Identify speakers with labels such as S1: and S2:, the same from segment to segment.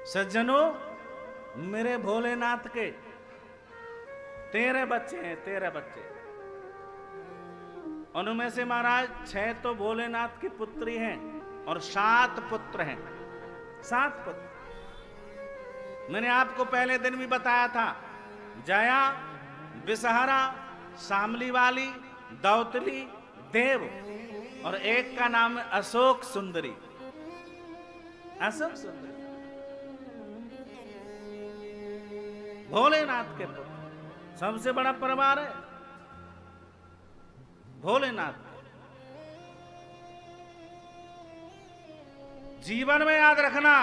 S1: सज्जनों, मेरे भोलेनाथ के 13 बच्चे हैं, 13 बच्चे। उनमें से महाराज 6 तो भोलेनाथ की पुत्री हैं और 7 पुत्र हैं, 7 पुत्र। मैंने आपको पहले दिन भी बताया था, जया, विषहरा, शामली वाली, दौतली, देव, और एक का नाम है अशोक सुंदरी। अशोक सुंदरी भोलेनाथ के पुत्र, सबसे बड़ा परिवार है भोलेनाथ। जीवन में याद रखना,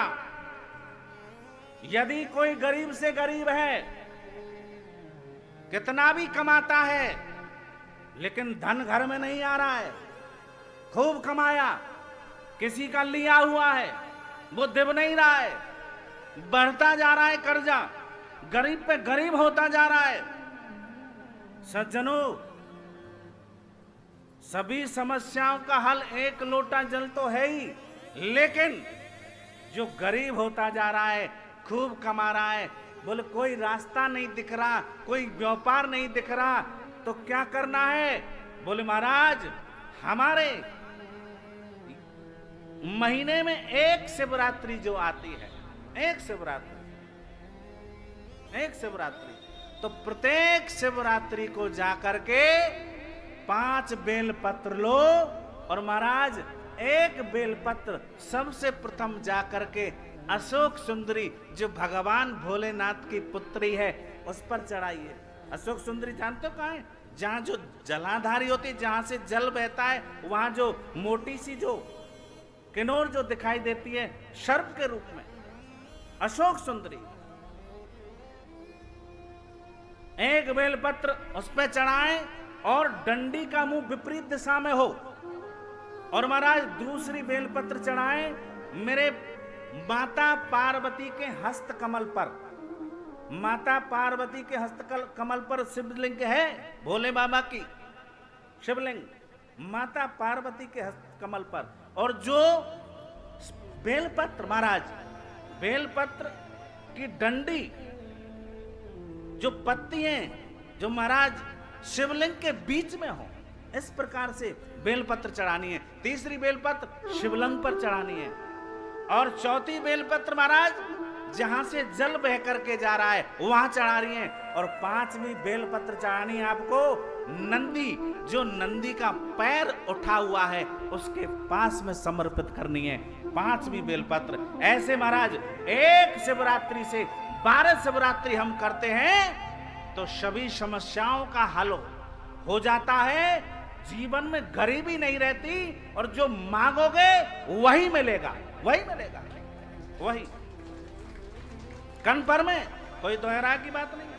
S1: यदि कोई गरीब से गरीब है, कितना भी कमाता है, लेकिन धन घर में नहीं आ रहा है, खूब कमाया, किसी का लिया हुआ है, वो दे नहीं रहा है, बढ़ता जा रहा है कर्जा, गरीब पे गरीब होता जा रहा है। सज्जनों, सभी समस्याओं का हल एक लोटा जल तो है ही, लेकिन जो गरीब होता जा रहा है, खूब कमा रहा है, बोले कोई रास्ता नहीं दिख रहा, कोई व्यापार नहीं दिख रहा, तो क्या करना है? बोले महाराज, हमारे महीने में एक शिवरात्रि जो आती है, एक शिवरात्रि, तो प्रत्येक शिवरात्रि को जाकर के 5 बेलपत्र लो, और महाराज एक बेलपत्र सबसे प्रथम जाकर के अशोक सुंदरी जो भगवान भोलेनाथ की पुत्री है उस पर चढ़ाइए। अशोक सुंदरी जानते हो कहाँ है? जहां जो जलाधारी होती है, जहां से जल बहता है, वहां जो मोटी सी जो किन्नौर जो दिखाई देती है सर्प के रूप में, अशोक सुंदरी। एक बेलपत्र उस पर चढ़ाएं और डंडी का मुंह विपरीत दिशा में हो, और महाराज दूसरी बेलपत्र चढ़ाएं मेरे माता पार्वती के हस्त कमल पर। माता पार्वती के हस्त कमल पर शिवलिंग है, भोले बाबा की शिवलिंग माता पार्वती के हस्त कमल पर। और जो बेलपत्र, महाराज बेलपत्र की डंडी, जो पत्ती हैं, जो महाराज शिवलिंग के बीच में हो, इस प्रकार से बेलपत्र चढ़ानी है। तीसरी बेलपत्र शिवलिंग पर चढ़ानी है, और चौथी बेलपत्र महाराज जहां से जल बह करके जा रहा है वहां चढ़ा रही है, और 5वीं बेलपत्र चढ़ानी है आपको नंदी, जो नंदी का पैर उठा हुआ है उसके पास में समर्पित करनी है 5वीं बेलपत्र। ऐसे महाराज एक शिवरात्रि से 12 शिवरात्रि हम करते हैं तो सभी समस्याओं का हल हो जाता है, जीवन में गरीबी नहीं रहती, और जो मांगोगे वही मिलेगा, वही मिलेगा, वही कन्फर्म है, कोई दोहरा की बात नहीं है।